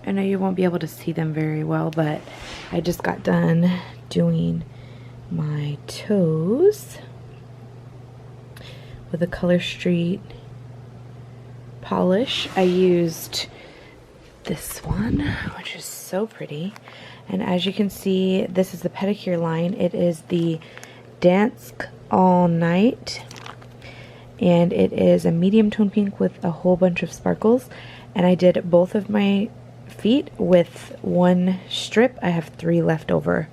I know you won't be able to see them very well, but I just got done doing my toes with a Color Street polish. I used this one, which is so pretty. And as you can see, this is the pedicure line. It is the Dance All Night. And it is a medium tone pink with a whole bunch of sparkles. And I did both of my feet with one strip. I have 3 left over.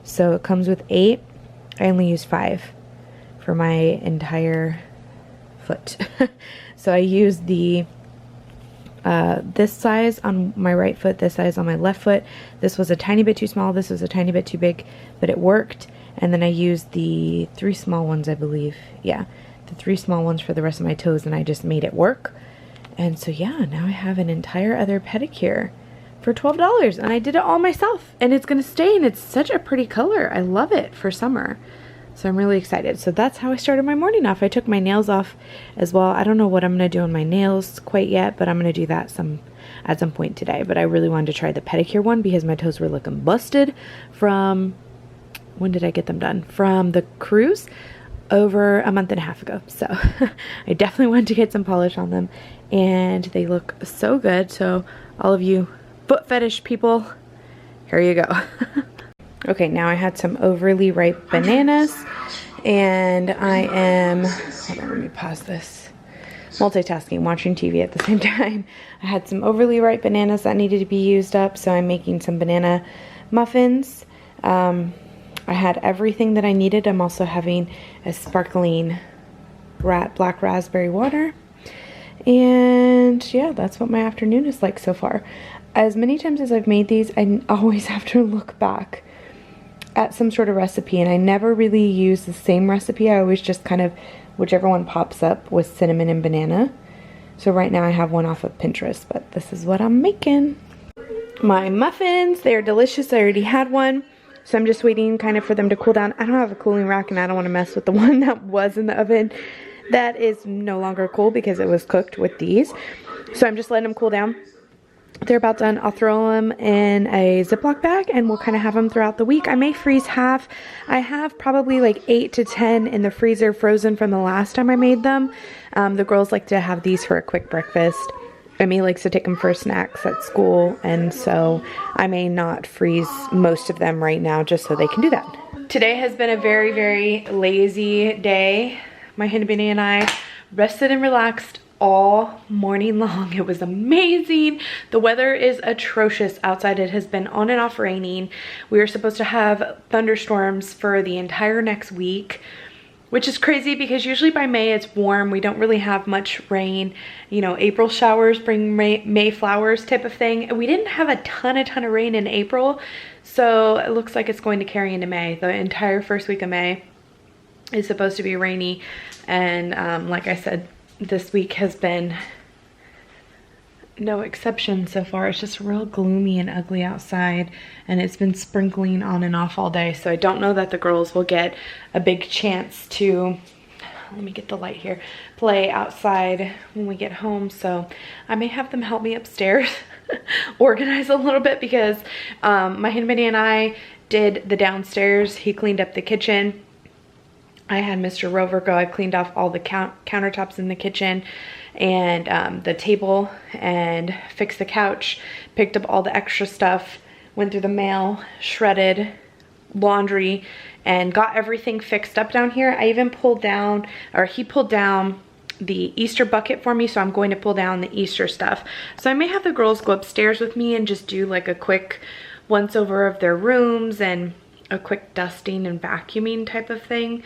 So it comes with 8. I only used 5 for my entire foot. So I used the this size on my right foot, this size on my left foot. This was a tiny bit too small, this was a tiny bit too big, but it worked. And then I used the 3 small ones, I believe. Yeah, the 3 small ones for the rest of my toes, and I just made it work. And so yeah, now I have an entire other pedicure for $12, and I did it all myself, and it's gonna stay, and it's such a pretty color. I love it for summer. So I'm really excited. So that's how I started my morning off. I took my nails off as well. I don't know what I'm gonna do on my nails quite yet, but I'm gonna do that at some point today. But I really wanted to try the pedicure one because my toes were looking busted from, when did I get them done? From the cruise over a month and a half ago. So I definitely wanted to get some polish on them, and they look so good. So all of you foot fetish people, here you go. Okay, now I had some overly ripe bananas, and I am, hold on, let me pause this, multitasking, watching TV at the same time. I had some overly ripe bananas that needed to be used up, so I'm making some banana muffins. I had everything that I needed. I'm also having a sparkling black raspberry water. And yeah, that's what my afternoon is like so far. As many times as I've made these, I always have to look back at some sort of recipe, and I never really use the same recipe. I always just kind of, whichever one pops up with cinnamon and banana. So right now I have one off of Pinterest, but this is what I'm making. My muffins, they're delicious. I already had one. So I'm just waiting kind of for them to cool down. I don't have a cooling rack, and I don't want to mess with the one that was in the oven. That is no longer cool because it was cooked with these. So I'm just letting them cool down. They're about done. I'll throw them in a Ziploc bag, and we'll kind of have them throughout the week. I may freeze half. I have probably like 8 to 10 in the freezer frozen from the last time I made them. The girls like to have these for a quick breakfast. Amy likes to take them for snacks at school, and so I may not freeze most of them right now just so they can do that. Today has been a very, very lazy day. My Hinabini and I rested and relaxed all morning long. It was amazing. The weather is atrocious outside. It has been on and off raining. We are supposed to have thunderstorms for the entire next week, which is crazy because usually by May it's warm. We don't really have much rain. You know, April showers bring May flowers type of thing. We didn't have a ton of rain in April, so it looks like it's going to carry into May. The entire first week of May is supposed to be rainy, and like I said, this week has been no exception so far. It's just real gloomy and ugly outside, and it's been sprinkling on and off all day. So I don't know that the girls will get a big chance to, let me get the light here, play outside when we get home. So I may have them help me upstairs organize a little bit, because my husband and I did the downstairs. He cleaned up the kitchen. I had Mr. Rover go. I cleaned off all the countertops in the kitchen and the table, and fixed the couch, picked up all the extra stuff, went through the mail, shredded, laundry, and got everything fixed up down here. I even pulled down, or he pulled down the Easter bucket for me, so I'm going to pull down the Easter stuff. So I may have the girls go upstairs with me and just do like a quick once over of their rooms and a quick dusting and vacuuming type of thing.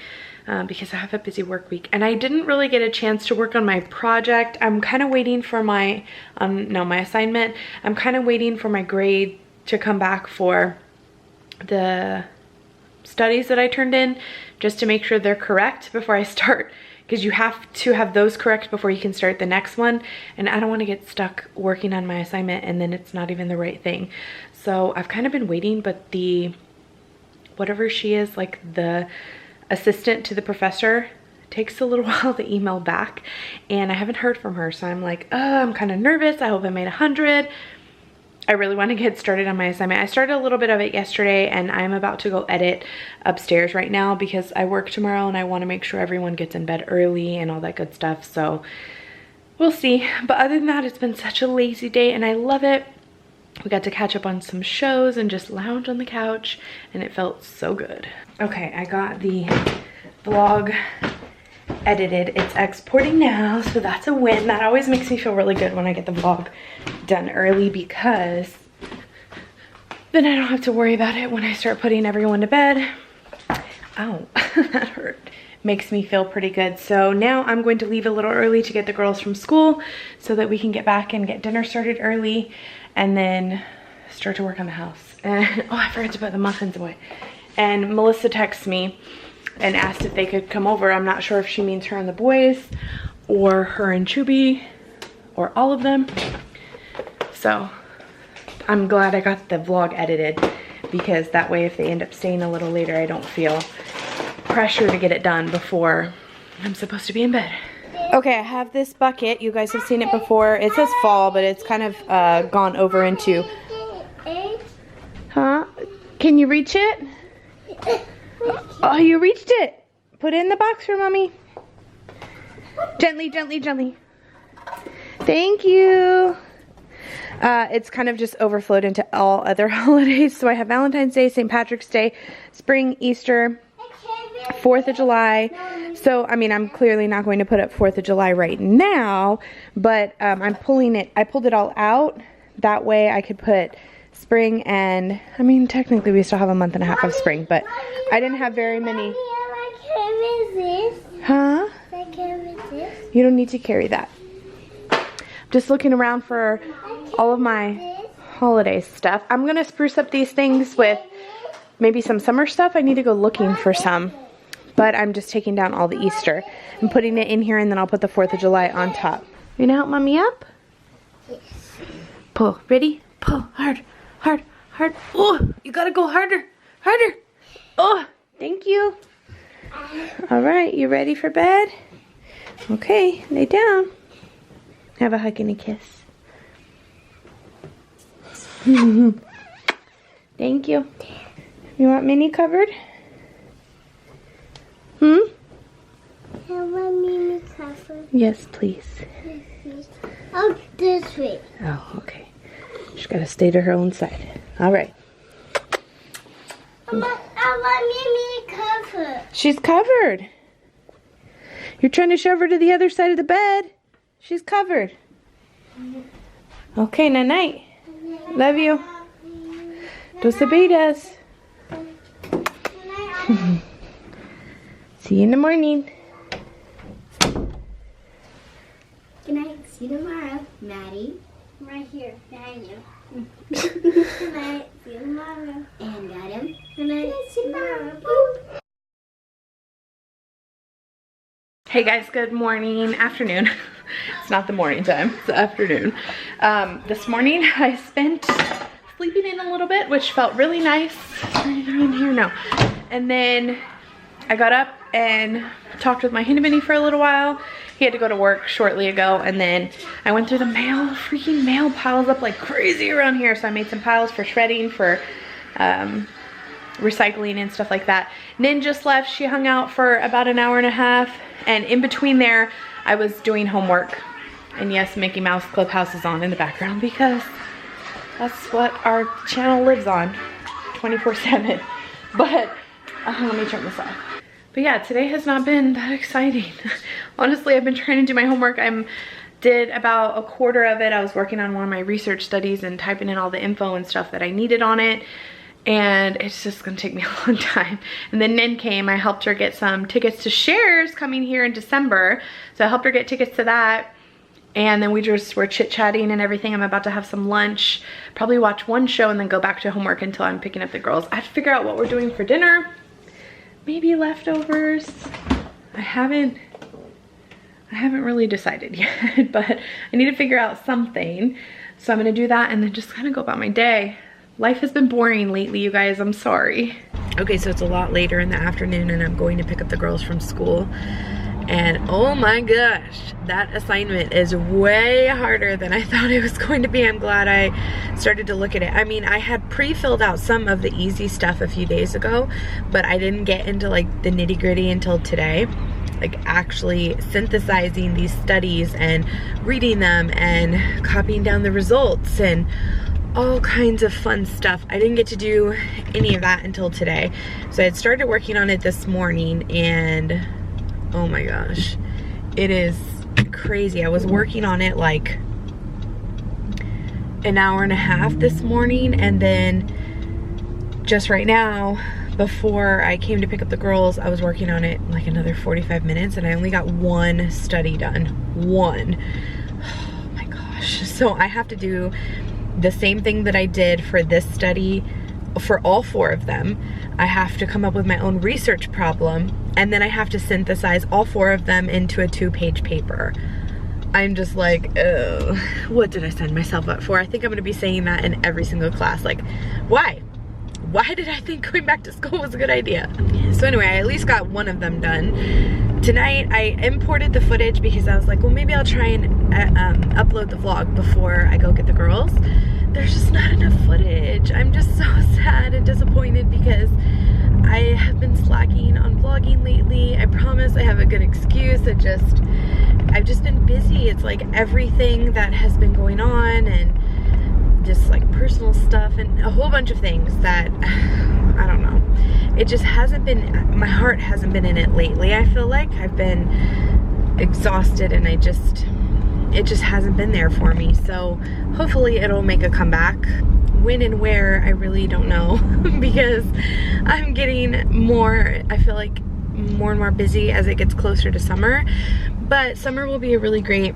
Because I have a busy work week, and I didn't really get a chance to work on my project. I'm kind of waiting for my, my assignment. I'm kind of waiting for my grade to come back for the studies that I turned in, just to make sure they're correct before I start, because you have to have those correct before you can start the next one, and I don't want to get stuck working on my assignment and then it's not even the right thing. So I've kind of been waiting, but the, whatever she is, like the assistant to the professor, takes a little while to email back, and I haven't heard from her. So I'm like, oh, I'm kind of nervous. I hope I made 100. I really want to get started on my assignment. I started a little bit of it yesterday, and I'm about to go edit upstairs right now because I work tomorrow and I want to make sure everyone gets in bed early and all that good stuff. So we'll see. But other than that, it's been such a lazy day and I love it. We got to catch up on some shows and just lounge on the couch, and it felt so good. Okay, I got the vlog edited. It's exporting now, so that's a win. That always makes me feel really good when I get the vlog done early, because then I don't have to worry about it when I start putting everyone to bed. Ow, that hurt. Makes me feel pretty good. So now I'm going to leave a little early to get the girls from school so that we can get back and get dinner started early and then start to work on the house. And oh, I forgot to put the muffins away. And Melissa texted me and asked if they could come over. I'm not sure if she means her and the boys or her and Chubby or all of them. So I'm glad I got the vlog edited, because that way if they end up staying a little later, I don't feel pressure to get it done before I'm supposed to be in bed. Okay, I have this bucket. You guys have seen it before. It says fall, but it's kind of gone over into... Huh? Can you reach it? Oh, you reached it. Put it in the box for mommy. Gently, gently, gently. Thank you. It's kind of just overflowed into all other holidays. So I have Valentine's Day, St. Patrick's Day, Spring, Easter, 4th of July. So, I mean, I'm clearly not going to put up 4th of July right now, but I'm pulling it. I pulled it all out. That way I could put spring and, I mean, technically we still have a month and a half of spring, but I didn't have very many. Huh? You don't need to carry that. Just looking around for all of my holiday stuff. I'm going to spruce up these things with maybe some summer stuff. I need to go looking for some. But I'm just taking down all the Easter and putting it in here, and then I'll put the 4th of July on top. You gonna help mommy up? Yes. Pull. Ready? Pull. Hard. Hard. Hard. Oh, you gotta go harder. Harder. Oh, thank you. All right, you ready for bed? Okay, lay down. Have a hug and a kiss. Thank you. You want Minnie covered? Hmm? I want Minnie covered. Yes, please. Yes, please. Oh, this way. Oh, okay. She's got to stay to her own side. All right. I want Minnie covered. She's covered. You're trying to shove her to the other side of the bed. She's covered. Okay, night-night. Love you. Dos bebidas. See you in the morning. Good night. See you tomorrow. Maddie. I'm right here. Behind you. Good night. See you tomorrow. And got him. Good night. See you tomorrow. Boop. Hey guys, good morning, afternoon. It's not the morning time, it's the afternoon. This morning I spent sleeping in a little bit, which felt really nice. Is there anything in here? No. And then I got up and talked with my Hinny for a little while. He had to go to work shortly ago, and then I went through the mail. Freaking mail piles up like crazy around here, so I made some piles for shredding, for recycling and stuff like that. Nin just left. She hung out for about an hour and a half, and in between there I was doing homework. And yes, Mickey Mouse Clubhouse is on in the background because that's what our channel lives on 24/7. But let me turn this off. But yeah, today has not been that exciting. Honestly, I've been trying to do my homework. Did about a quarter of it. I was working on one of my research studies and typing in all the info and stuff that I needed on it. And it's just gonna take me a long time. And then Nin came. I helped her get some tickets to Shares coming here in December. So I helped her get tickets to that. And then we just were chit-chatting and everything. I'm about to have some lunch, probably watch one show, and then go back to homework until I'm picking up the girls. I have to figure out what we're doing for dinner. Maybe leftovers. I haven't really decided yet, but I need to figure out something. So I'm gonna do that and then just kind of go about my day. Life has been boring lately, you guys. I'm sorry. Okay, so it's a lot later in the afternoon and I'm going to pick up the girls from school. And oh my gosh, that assignment is way harder than I thought it was going to be. I'm glad I started to look at it. I mean, I had pre-filled out some of the easy stuff a few days ago, but I didn't get into like the nitty-gritty until today. Like actually synthesizing these studies and reading them and copying down the results and all kinds of fun stuff. I didn't get to do any of that until today. So I had started working on it this morning, and oh my gosh, it is crazy. I was working on it like an hour and a half this morning, and then just right now, before I came to pick up the girls, I was working on it like another 45 minutes, and I only got one study done. One. Oh my gosh. So I have to do the same thing that I did for this study for all 4 of them. I have to come up with my own research problem, and then I have to synthesize all 4 of them into a 2-page paper. I'm just like, oh, what did I sign myself up for? I think I'm gonna be saying that in every single class. Like, why? Why did I think going back to school was a good idea? So anyway, I at least got one of them done. Tonight, I imported the footage because I was like, well, maybe I'll try and upload the vlog before I go get the girls. There's just not enough footage. I'm just so sad and disappointed because I have been slacking on vlogging lately. I promise I have a good excuse. I've just been busy. It's like everything that has been going on, and just like personal stuff and a whole bunch of things that I don't know. It just hasn't been, my heart hasn't been in it lately. I feel like I've been exhausted, and it just hasn't been there for me. So hopefully it'll make a comeback. When and where, I really don't know because I'm getting more, I feel like more and more busy as it gets closer to summer. But summer will be a really great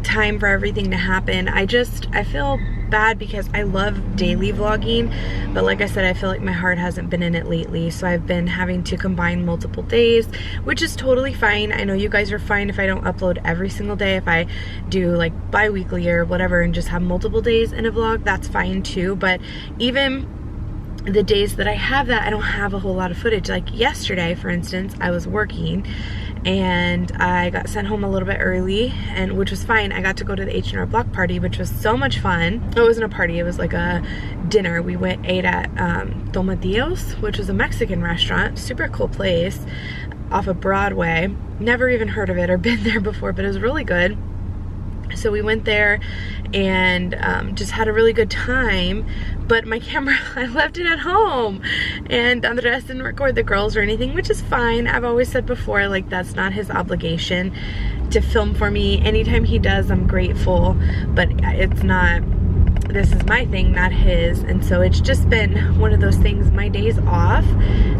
time for everything to happen. I feel bad because I love daily vlogging, but like I said, I feel like my heart hasn't been in it lately, so I've been having to combine multiple days, which is totally fine. I know you guys are fine if I don't upload every single day. If I do like bi-weekly or whatever and just have multiple days in a vlog, that's fine too. But even the days that I have that, I don't have a whole lot of footage. Like yesterday, for instance, I was working and I got sent home a little bit early, and which was fine. I got to go to the H&R Block party, which was so much fun. It wasn't a party, it was like a dinner. We ate at Tomadillos, which was a Mexican restaurant, super cool place off of Broadway. Never even heard of it or been there before, but it was really good. So we went there and just had a really good time, but my camera, I left it at home, and Andres didn't record the girls or anything, which is fine. I've always said before, like, that's not his obligation to film for me. Anytime he does, I'm grateful, but it's not, this is my thing, not his. And so it's just been one of those things. My days off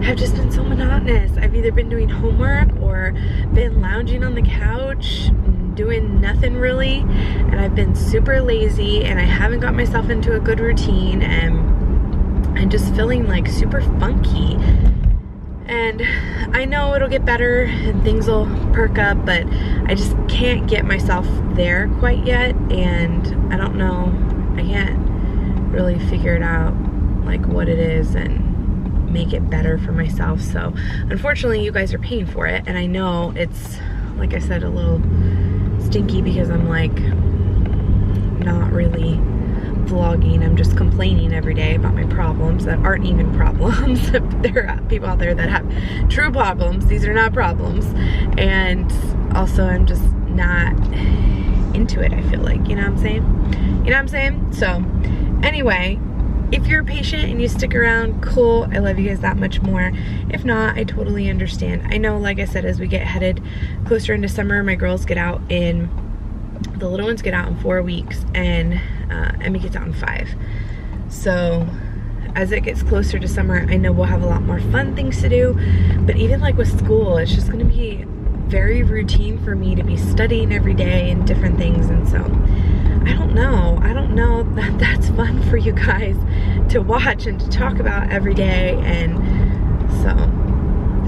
have just been so monotonous. I've either been doing homework or been lounging on the couch doing nothing really, and I've been super lazy, and I haven't got myself into a good routine, and I'm just feeling like super funky. And I know it'll get better and things will perk up, but I just can't get myself there quite yet, and I don't know, I can't really figure it out, like what it is and make it better for myself. So unfortunately you guys are paying for it, and I know it's, like I said, a little stinky because I'm like not really vlogging. I'm just complaining every day about my problems that aren't even problems. There are people out there that have true problems. These are not problems. And also I'm just not into it, I feel like, you know what I'm saying? You know what I'm saying? So anyway, if you're patient and you stick around, cool. I love you guys that much more. If not, I totally understand. I know, like I said, as we get headed closer into summer, my girls get out in, the little ones get out in 4 weeks, and Emmy gets out in 5. So as it gets closer to summer, I know we'll have a lot more fun things to do. But even like with school, it's just gonna be very routine for me to be studying every day and different things. And so I don't know that that's fun for you guys to watch and to talk about every day. And so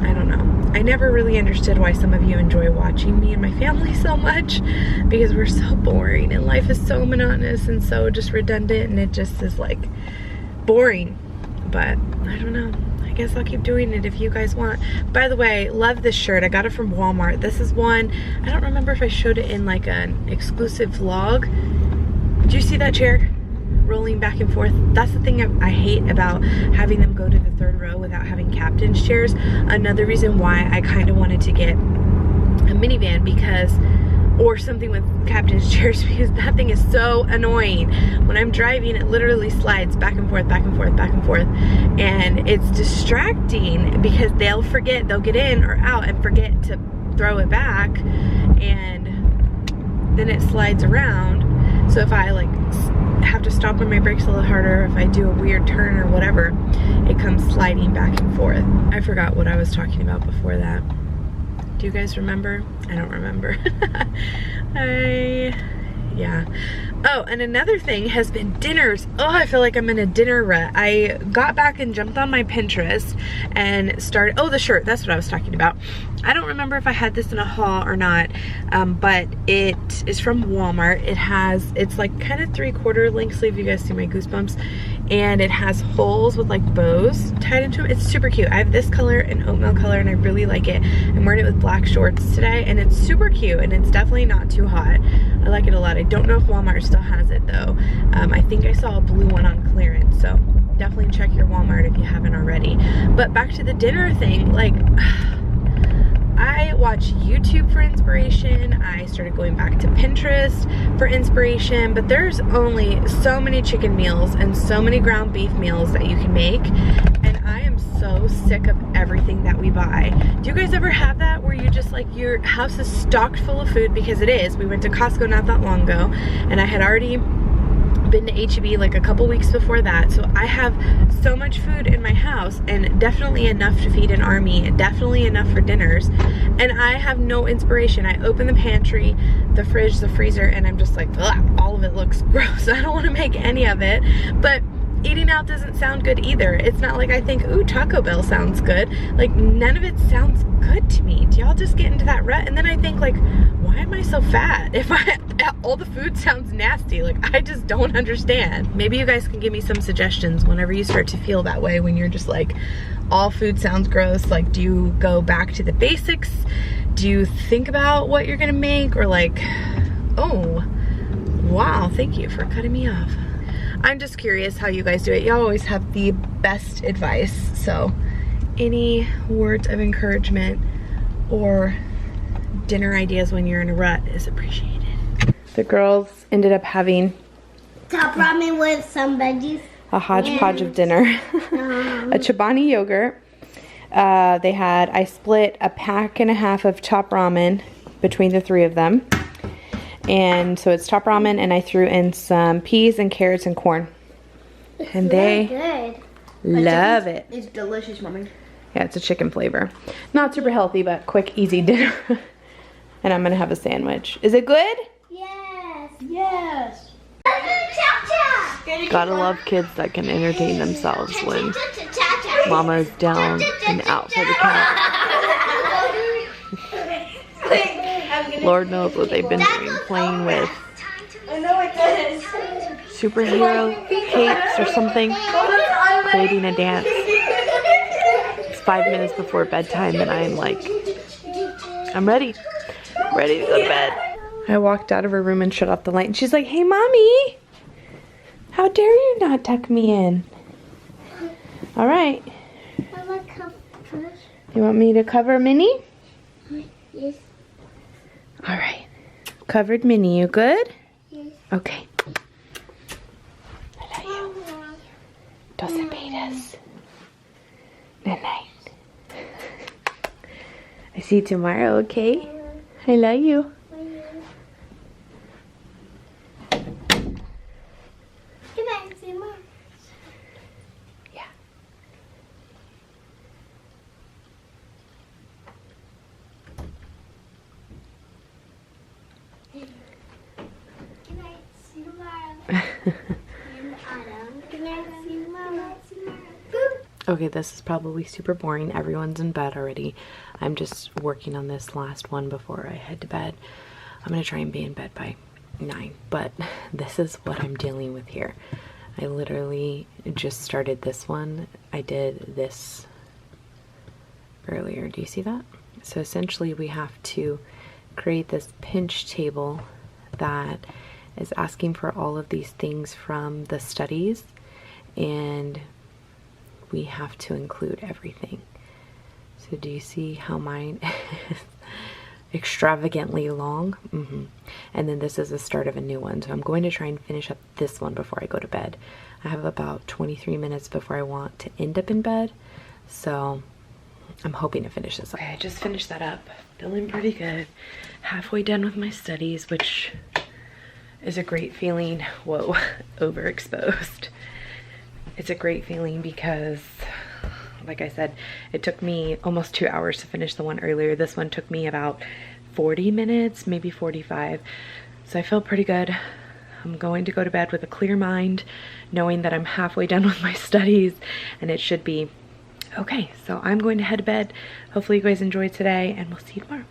I don't know. I never really understood why some of you enjoy watching me and my family so much, because we're so boring and life is so monotonous and so just redundant, and it just is like boring. But I don't know, I guess I'll keep doing it if you guys want. By the way, love this shirt. I got it from Walmart. This is one, I don't remember if I showed it in like an exclusive vlog. Did you see that chair rolling back and forth? That's the thing I hate about having them go to the third row without having captain's chairs. Another reason why I kind of wanted to get a minivan, because, or something with captain's chairs, because that thing is so annoying. When I'm driving, it literally slides back and forth, back and forth, back and forth, and it's distracting because they'll forget, they'll get in or out and forget to throw it back, and then it slides around. So if I like have to stop on my brakes a little harder, if I do a weird turn or whatever, it comes sliding back and forth. I forgot what I was talking about before that. Do you guys remember? I don't remember. Yeah. Oh, and another thing has been dinners. Oh, I feel like I'm in a dinner rut. I got back and jumped on my Pinterest and started, oh, the shirt, that's what I was talking about. I don't remember if I had this in a haul or not, but it is from Walmart. It's like kind of 3/4 length sleeve. You guys see my goosebumps? And it has holes with like bows tied into it. It's super cute. I have this color and oatmeal color, and I really like it. I'm wearing it with black shorts today, and it's super cute, and it's definitely not too hot. I like it a lot. I don't know if Walmart still has it though. I think I saw a blue one on clearance, so definitely check your Walmart if you haven't already. But back to the dinner thing, like, I watch YouTube for inspiration. I started going back to Pinterest for inspiration, but there's only so many chicken meals and so many ground beef meals that you can make, and I am so sick of everything that we buy. Do you guys ever have that where you just like, your house is stocked full of food? Because it is. We went to Costco not that long ago, and I had already been to HEB like a couple weeks before that, so I have so much food in my house, and definitely enough to feed an army, and definitely enough for dinners, and I have no inspiration. I open the pantry, the fridge, the freezer, and I'm just like, ugh, all of it looks gross. I don't want to make any of it, but eating out doesn't sound good either. It's not like I think, ooh, Taco Bell sounds good. Like, none of it sounds good to me. Do y'all just get into that rut? And then I think, like, why am I so fat? If all the food sounds nasty, like, I just don't understand. Maybe you guys can give me some suggestions whenever you start to feel that way, when you're just like, all food sounds gross. Like, do you go back to the basics? Do you think about what you're gonna make? Or like, oh, wow, thank you for cutting me off. I'm just curious how you guys do it. Y'all always have the best advice, so any words of encouragement or dinner ideas when you're in a rut is appreciated. The girls ended up having top ramen with some veggies. A hodgepodge of dinner. A Chobani yogurt. I split a pack and a half of top ramen between the three of them. And so it's top ramen, and I threw in some peas and carrots and corn. And they good. Love it. It's delicious, Mommy. Yeah, it's a chicken flavor. Not super healthy, but quick, easy dinner. And I'm gonna have a sandwich. Is it good? Yes. Yes. Gotta love kids that can entertain themselves when Mama's down and out for the count. Lord knows what they've been doing, playing with superhero capes or something, creating a dance. It's 5 minutes before bedtime, and I'm like, I'm ready to go to bed. I walked out of her room and shut off the light, and she's like, hey, Mommy, how dare you not tuck me in? All right. You want me to cover Minnie? Yes. All right. Covered Minnie, you good? Yes. Okay. I love you. Dos betas. Night night. I see you tomorrow, okay? I love you. Yeah. Okay, this is probably super boring. Everyone's in bed already. I'm just working on this last one before I head to bed. I'm gonna try and be in bed by 9, but this is what I'm dealing with here. I literally just started this one. I did this earlier. Do you see that? So essentially we have to create this pinch table that is asking for all of these things from the studies, and we have to include everything. So do you see how mine is extravagantly long? And then this is the start of a new one. So I'm going to try and finish up this one before I go to bed. I have about 23 minutes before I want to end up in bed. So I'm hoping to finish this up. Okay, I just finished that up. Feeling pretty good. Halfway done with my studies, which is a great feeling. Whoa, overexposed. It's a great feeling because, like I said, it took me almost 2 hours to finish the one earlier. This one took me about 40 minutes, maybe 45. So I feel pretty good. I'm going to go to bed with a clear mind, knowing that I'm halfway done with my studies, and it should be okay. So I'm going to head to bed. Hopefully you guys enjoyed today, and we'll see you tomorrow.